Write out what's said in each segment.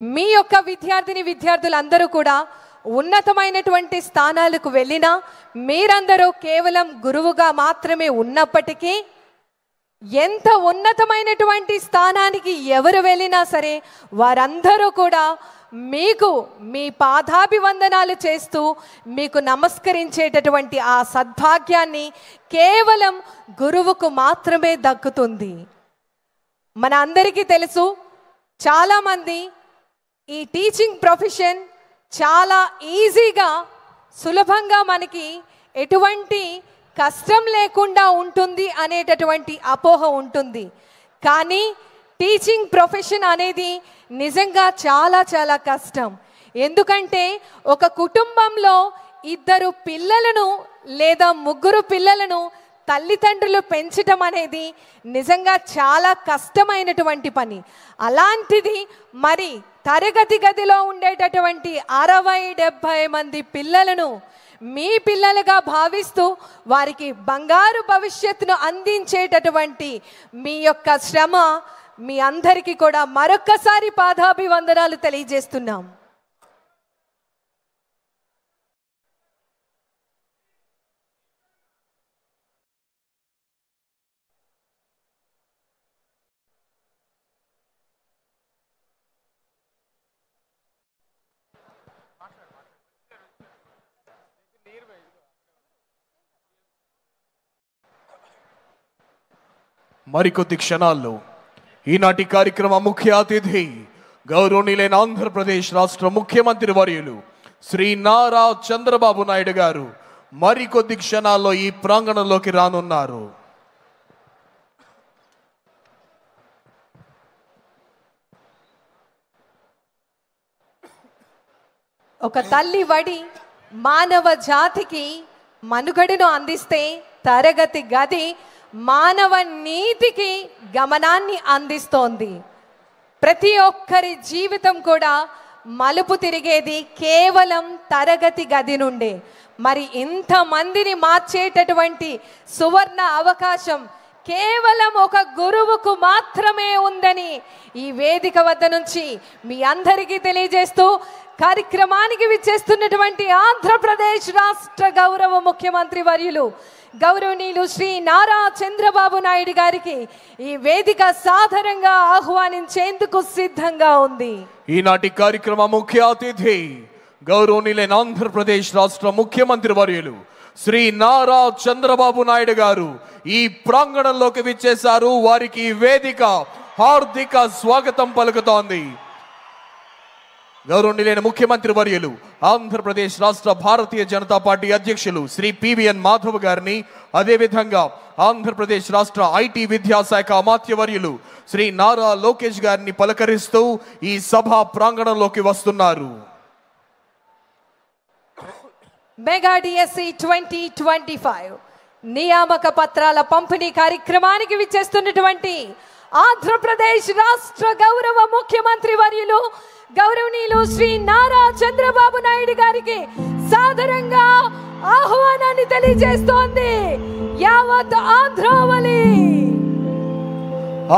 మీ యొక్క విద్యార్థులందరూ కూడా ఉన్నతమైనటువంటి స్థానాలకు వెళ్ళినా మీరందరూ కేవలం గురువుగా మాత్రమే ఉన్నప్పటికీ ఎంత ఉన్నతమైనటువంటి స్థానానికి ఎవరు వెళ్ళినా సరే వారందరూ కూడా మీకు మీ పాదాభివందనాలు చేస్తూ మీకు నమస్కరించేటటువంటి ఆ సద్భాగ్యాన్ని కేవలం గురువుకు మాత్రమే దక్కుతుంది. మన అందరికీ తెలుసు, చాలామంది ఈ టీచింగ్ ప్రొఫెషన్ చాలా ఈజీగా సులభంగా మనకి ఎటువంటి కష్టం లేకుండా ఉంటుంది అనేటటువంటి అపోహ ఉంటుంది. కానీ టీచింగ్ ప్రొఫెషన్ అనేది నిజంగా చాలా చాలా కష్టం. ఎందుకంటే ఒక కుటుంబంలో 2 పిల్లలను లేదా 3 పిల్లలను తల్లిదండ్రులు పెంచడం అనేది నిజంగా చాలా కష్టమైనటువంటి పని. అలాంటిది మరి తరగతి గదిలో ఉండేటటువంటి 60-70 మంది పిల్లలను మీ పిల్లలుగా భావిస్తూ వారికి బంగారు భవిష్యత్తును అందించేటటువంటి మీ యొక్క శ్రమ మీ అందరికీ కూడా మరొక్కసారి పాదాభివందనాలు తెలియజేస్తున్నాం. మరికొద్ది క్షణాల్లో ఈనాటి కార్యక్రమ ముఖ్య అతిథి గౌరవనీయులైన ఆంధ్రప్రదేశ్ రాష్ట్ర ముఖ్యమంత్రి వర్యులు శ్రీ నారా చంద్రబాబు నాయుడు గారు మరికొద్ది క్షణాల్లో ఈ ప్రాంగణంలోకి రానున్నారు. ఒక తల్లి వడి మానవ జాతికి మనుగడను అందిస్తే తరగతి గది మానవ నీతికి గమనాన్ని అందిస్తోంది. ప్రతి ఒక్కరి జీవితం కూడా మలుపు తిరిగేది కేవలం తరగతి గది నుండే. మరి ఇంతమందిని మార్చేటటువంటి సువర్ణ అవకాశం కేవలం ఒక గురువుకు మాత్రమే ఉందని ఈ వేదిక వద్ద నుంచి మీ అందరికీ తెలియజేస్తూ కార్యక్రమానికి విచ్చేస్తున్నటువంటి ఆంధ్రప్రదేశ్ రాష్ట్ర గౌరవ ముఖ్యమంత్రి వర్యులు గౌరవనీయులు శ్రీ నారా చంద్రబాబు నాయుడు గారికి ఈ వేదిక సాదరంగా ఆహ్వానించేందుకు సిద్ధంగా ఉంది. ఈనాటి కార్యక్రమ ముఖ్య అతిథి గౌరవనీయులైన ఆంధ్రప్రదేశ్ రాష్ట్ర ముఖ్యమంత్రి వర్యులు శ్రీ నారా చంద్రబాబు నాయుడు గారు ఈ ప్రాంగణంలోకి విచ్చేశారు. వారికి వేదిక హార్దిక స్వాగతం పలుకుతోంది. గౌరవనీయులైన ముఖ్యమంత్రి వర్యులు ఆంధ్రప్రదేశ్ రాష్ట్ర భారతీయ జనతా పార్టీ అధ్యక్షులు శ్రీ పివిఎన్ మాధవ్ గారిని, అదేవిధంగా ఆంధ్రప్రదేశ్ రాష్ట్ర ఐటీ విద్యాశాఖ అమాత్యవర్యులు శ్రీ నారా లోకేష్ గారిని పలకరిస్తూ ఈ సభా ప్రాంగణంలోకి వస్తున్నారు. మెగా డిఎస్సి 2025 నియామక పత్రాల పంపిణీ కార్యక్రమానికి విచ్చేస్తున్నటువంటి ఆంధ్రప్రదేశ్ రాష్ట్ర గౌరవ ముఖ్యమంత్రి వర్యులు గౌరవనీయులు శ్రీ నారా చంద్రబాబు నాయుడు గారికి సాదరంగా ఆహ్వానాన్ని తెలియజేస్తోంది యావత్ ఆంధ్రావళి.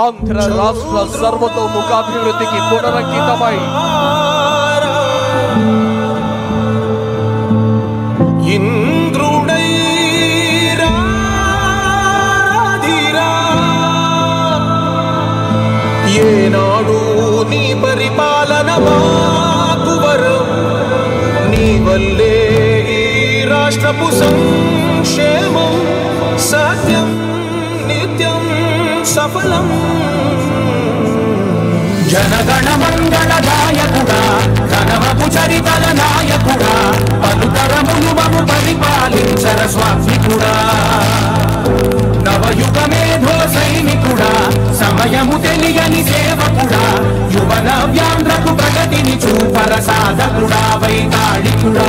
ఆంధ్ర రాష్ట్ర సర్వతోముఖాభివృద్ధికి పునరంకితమై ఏనాడు నీ పరిపాలన మాకు వరం, నీ వల్లే ఈ రాష్ట్రపు సంక్షేమం సత్యం నిత్యం సఫలం. జనగణ మంగళ నాయకుడా, ఘనమపు చరితల నాయకుడా, పలుతరములు మము పరిపాలించర స్వామికుడా, నవయుగ మేధో సైనికుడా, సమయము తెలియని సేవకుడా, యువన వ్యాంధ్రకు ప్రగతిని చూపర సాధకుడా, వైతాళికుడా.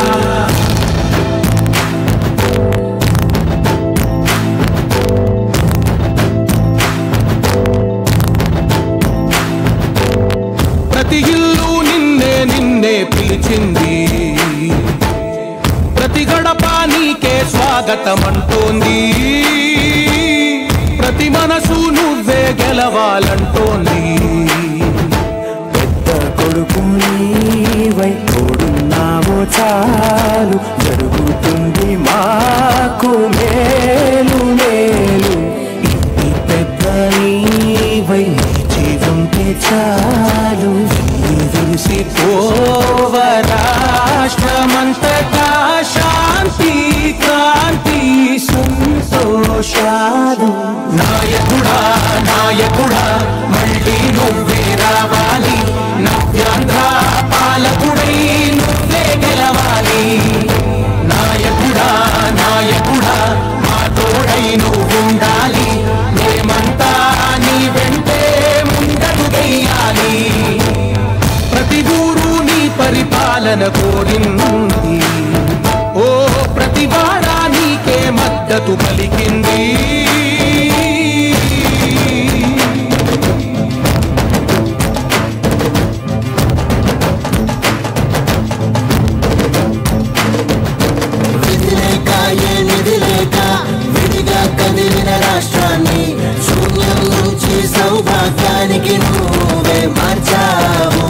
ప్రతి ఇల్లు నిన్నే నిన్నే పిలిచింది, ప్రతి గడప నీకే స్వాగతమంటోంది, ప్రతి మనసు నువ్వే గెలవాలంటోంది. పెద్ద కొడుకు వెలిసిపోవ రాష్ట్రమంతటా శాంతి క్రాంతి సంతోషాలు. నాయకుడా నాయకుడా మళ్ళీ నువ్వే రావాలి, నవ్యాంధ్ర పాలకుడై నువ్వే గెలవాలి. నాయకుడా నాయకుడా మా తోడై నువ్వుండాలి, మేమంతా నీ వెంటే ముందడు వెయ్యాలి. ప్రతి ఊరు నీ పరిపాలన కోరింది, ఓ ప్రతి వాడా నీకే మద్దతు పలికింది. రాష్ట్రాన్ని శూన్యం నుంచి సౌభాగ్యానికి నువ్వే మార్చావు.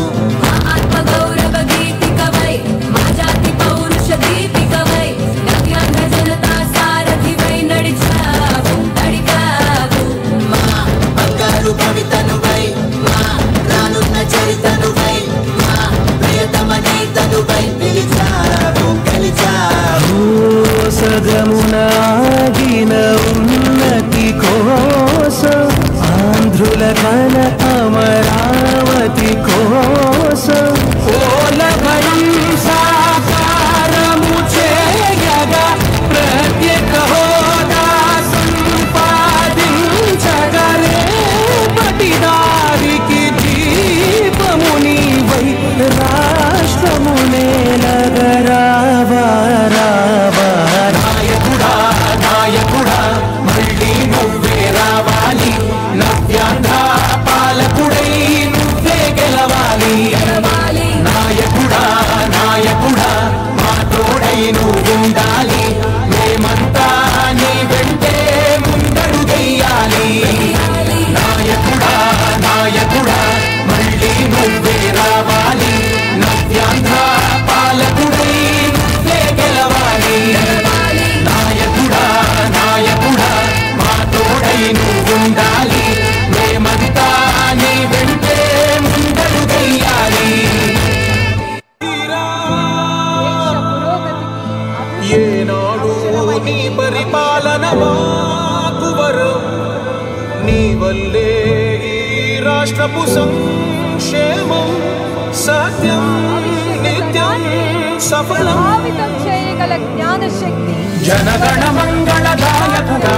ఆత్మగౌరవ గీతికవై మా జాతి పౌరుష దీపికవై నవ్యాంధ్ర జనతా సారథివై నడిచావు నడిపావు. మా బంగారు భవితనువై, మా రానున్న చరితనువై, మా ప్రియతమ నేతనువై పిలిచావు గెలిచావు. సదమునాగిన ఉన్నతి కోసం ఆంధ్రుల కల అమరావతి కోసం ఓలభయం సాకారము చేయగా ప్రత్యేక హోదా సంపాదించగలే పటిదారికి దీపము నీవై రాష్ట్రము నేలగరావా రావా. నాయకుడా నాయకుడా మళ్ళీ నువ్వే రావాలి, నవ్యాంధ్ర పాలకుడై నువ్వే గెలవాలి. నాయకుడా నాయకుడా మా తోడై నువ్వుండాలి, మేమంతా నీ వెంటే ముందడు వెయ్యాలి. నాయకుడా నాయకుడా మళ్ళీ నువ్వే రావాలి, నవ్యాంధ్ర పాలకుడై నువ్వే గెలవాలి. నాయకుడా నాయకుడా మా తోడై నువ్వుండాలి, మేమంతా నీ వెంటే ముందడు వెయ్యాలి. ఏనాడు నీ పరిపాలన మాకు వరం, నీ వల్లే ఈ రాష్ట్రపు సంక్షేమం సత్యం నిత్యం సఫలం. ప్రభావితం చేయగల జ్ఞానశక్తి జనగణ మంగళదాయకుడా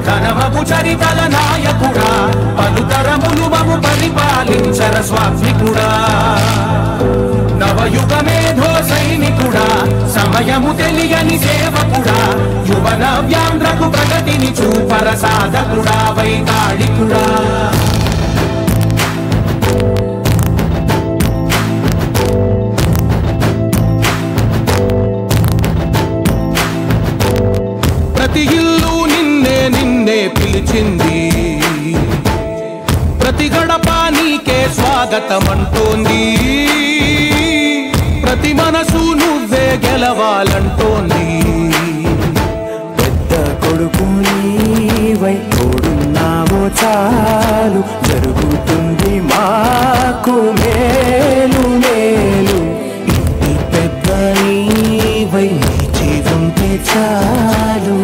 ఘనమగు చరితల నాయకుడా పలుతరములు మము పరిపాలించర స్వామికుడా. నవయుగ మేధో సైనికుడా సమయము తెలియని సేవకుడా యువ నవ్యాంధ్రకు ప్రగతిని చూపర సాధకుడా వైతాళికుడా. ప్రతి ఇల్లు నిన్నే నిన్నే పిలిచింది, ప్రతి గడప నీకే స్వాగతమంటోంది. ప్రతి మనసు నువ్వే గెలవాలంటోంది. పెద్ద కొడుకు నీవై తోడున్నావో చాలు, జరుగుతుంది మాకు మేలు మేలు. ఇంటి పెద్ద నీవై జీవంతే చాలు,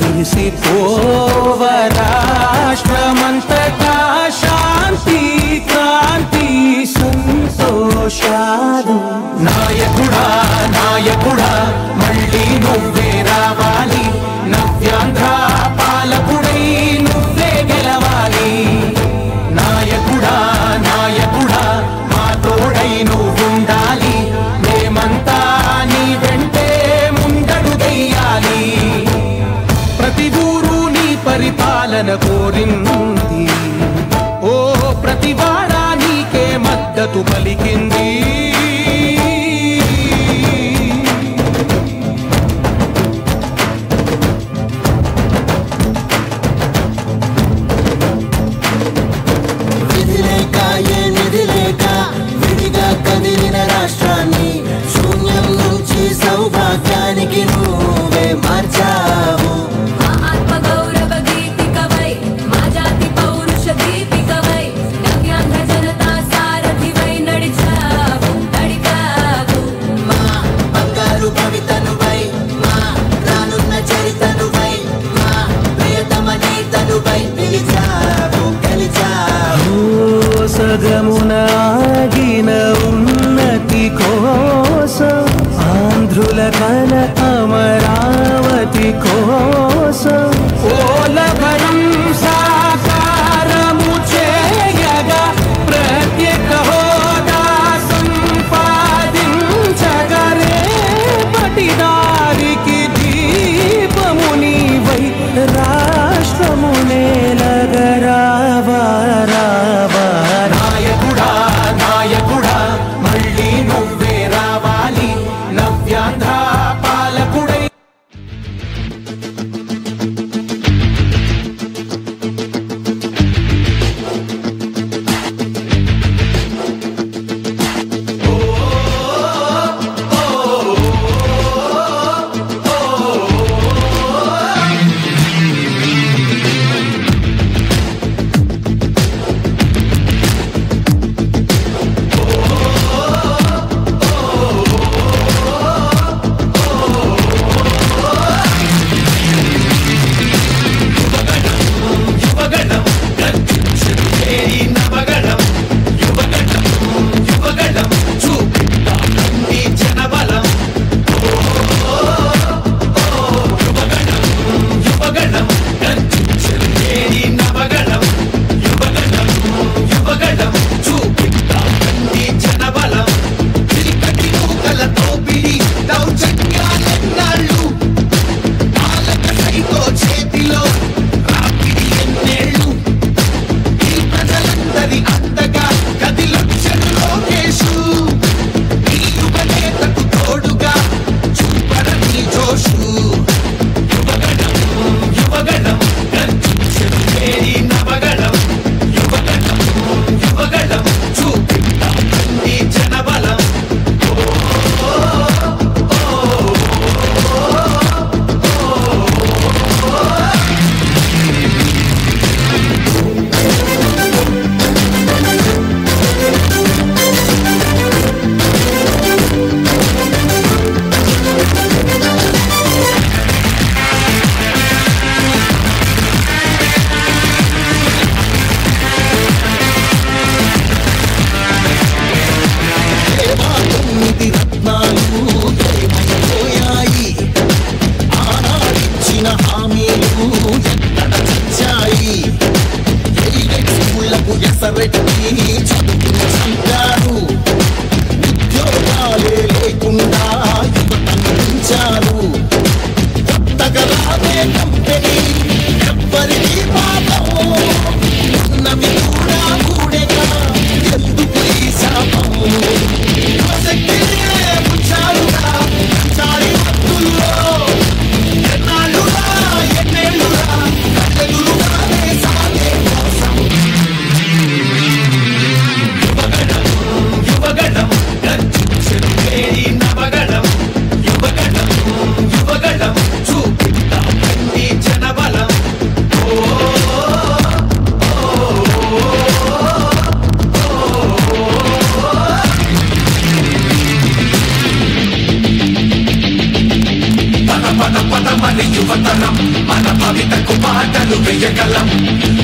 వెలిసిపోవ రాష్ట్రమంతటా శాంతి క్రాంతి సంతోషాలు. నాయకుడా నాయకుడా మళ్ళీ నువ్వే రావాలి, నవ్యాంధ్ర పాలకుడై నువ్వే గెలవాలి. నాయకుడా నాయకుడా మా తోడై నువ్వుండాలి, మేమంతా నీ వెంటే ముందడు వెయ్యాలి. ప్రతి ఊరు నీ పరిపాలన కోరింది, ఓ ప్రతి వాడా నీకే మద్దతు పలికింది. విధిలేక ఏ నిధిలేక విడిగా కదిలిన రాష్ట్రాన్ని శూన్యం నుంచి సౌభాగ్యానికి నువ్వే మార్చావు. ఆత్మగౌరవ గీతికవై మా మరి యువతనం మన భవితకు బాటలు వేయగలం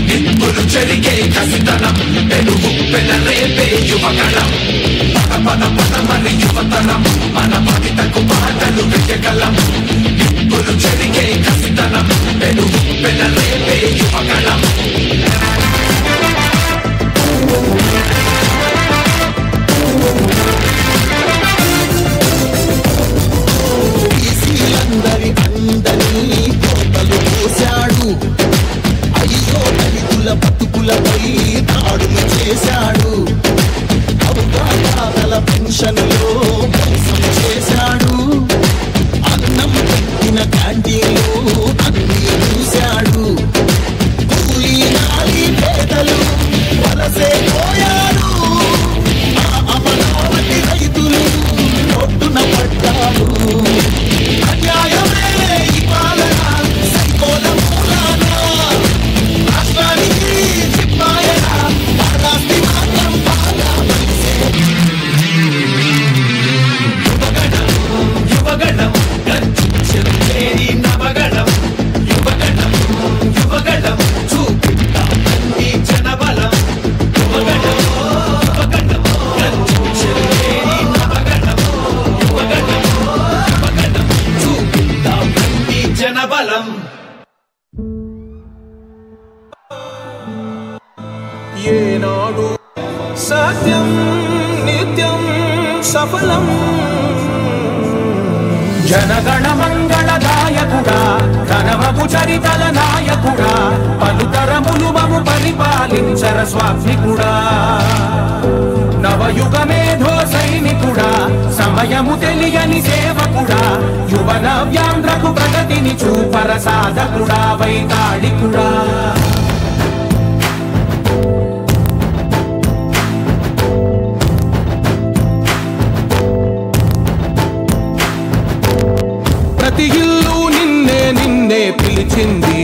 నిప్పులు చెరిగే కసితనం పెనుగు పెనరేపే యువగణం పద మరి యువతనం మన భవితకు బాటలు వేయగలం నిప్పులు చెరిగే కసితనం పెనుగు పెనరేపే యువగణం అందరి అందరినీ కోటలు పోశాడు అయ్యో దళితుల బతుకులపై దాడులు చేశాడు అవగాహన పెన్షన్లో మోసం చేశాడు అన్నం పెట్టిన క్యాంటీన్లో అన్ని చూశాడు కూలీ నాలి పేదలు వలసే పోయారు ఆ అమరావతి రైతులు ఒడ్డున పడ్డారు ఏనాడు సత్యం నిత్యం సఫలం జనగణ మంగళదాయకుడా ఘనమగు చరితల నాయకుడా పలుతరములు మము పరిపాలించర స్వామికుడా నవయుగ మేధో సైనికుడా సమయము తెలియని సేవకుడా యువన వ్యాంధ్రకు ప్రగతిని చూపర సాధకుడా వైతాళికుడా ప్రతి ఇల్లు నిన్నే నిన్నే పిలిచింది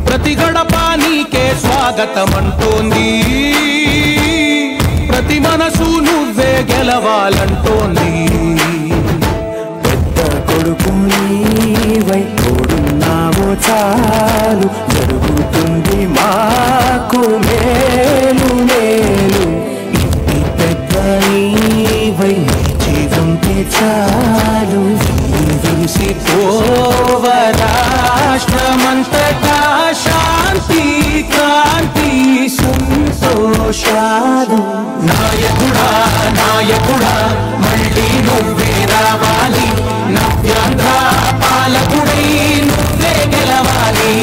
ప్రతి గడప నీకే స్వాగతమంటోంది ప్రతి మనసు నువ్వే గెలవాలంటోంది పెద్ద కొడుకు నీవై తోడున్నావో చాలు జరుగుతుంది మాకు మేలు మేలు ఇంటి పెద్ద నీవై జీవంతే చాలు విరిసిపోవ రాష్ట్రమంతటా శాంతి క్రాంతి సంతోషాలు నాయకుడా నాయకుడా మళ్ళీ నువ్వే రావాలి నవ్యాంధ్ర పాలకుడై నువ్వే గెలవాలి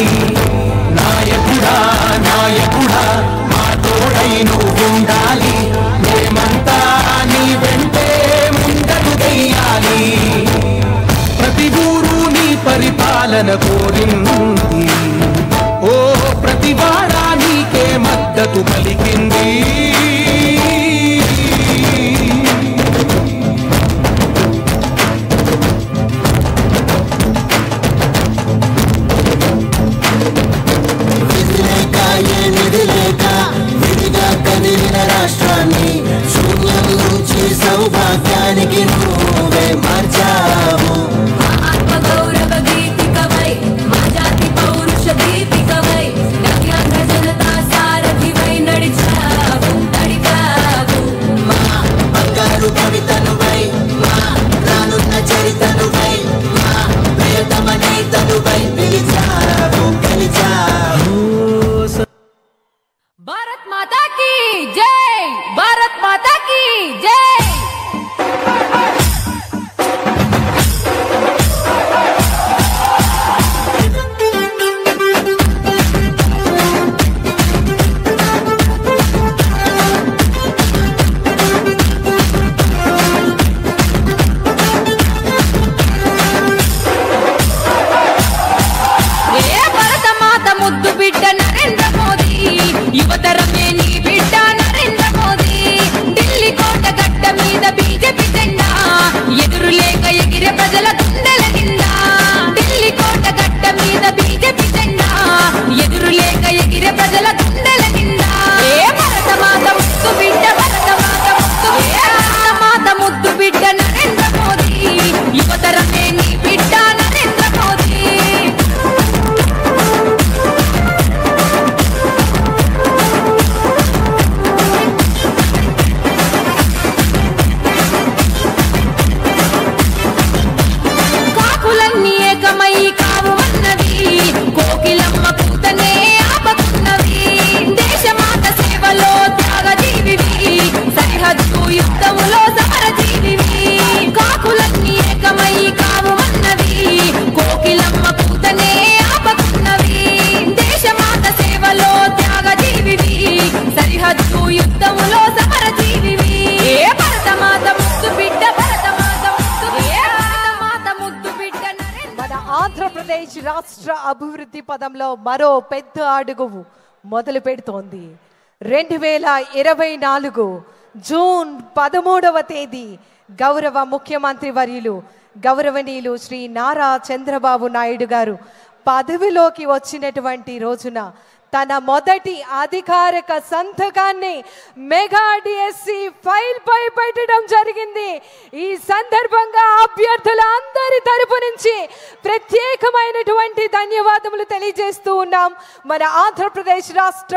నాయకుడా నాయకుడా మా తోడై నువ్వుండాలి మేమంతా నీ వెంటే ముందడు వెయ్యాలి ప్రతి ఊరు నీ పరిపాలన కోరింది ఓ ప్రతి వాడా నీకే మద్దతు పలికింది విడిగా కదిలిన రాష్ట్రాన్ని శూన్యం నుంచి సౌభాగ్యానికి నువ్వే మార్చావు ఆత్మగౌరవ గీతికవై మా జాతి పౌరుష దీపికవై నవ్యాంధ్ర జనతా సారథివై నడిచావు యుద్ధములో సమరజీవివి కాకులన్నీ ఏకమై కావుమన్నవి కోకిలమ్మ కూతనే ఆపకున్నవి దేశమాత సేవలో త్యాగజీవివి సరిహద్దు యుద్ధములో సమరజీవివి భరతమాత ముద్దు బిడ్డ భరతమాత ముద్దు బిడ్డ మన ఆంధ్రప్రదేశ్ రాష్ట్ర అభివృద్ధి పదంలో మరో పెద్ద అడుగు మొదలు పెడుతోంది. 2024 జూన్ 13వ తేదీ గౌరవ ముఖ్యమంత్రి వర్యులు గౌరవనీయులు శ్రీ నారా చంద్రబాబు నాయుడు గారు పదవిలోకి వచ్చినటువంటి రోజున తన మొదటి అధికారిక సంతకాన్ని మెగా డిఎస్సి ఫైల్ పై పెట్టడం జరిగింది. ఈ సందర్భంగా అభ్యర్థుల అందరి తరపు నుంచి ప్రత్యేకమైనటువంటి ధన్యవాదములు తెలియజేస్తూ ఉన్నాం. మన ఆంధ్రప్రదేశ్ రాష్ట్ర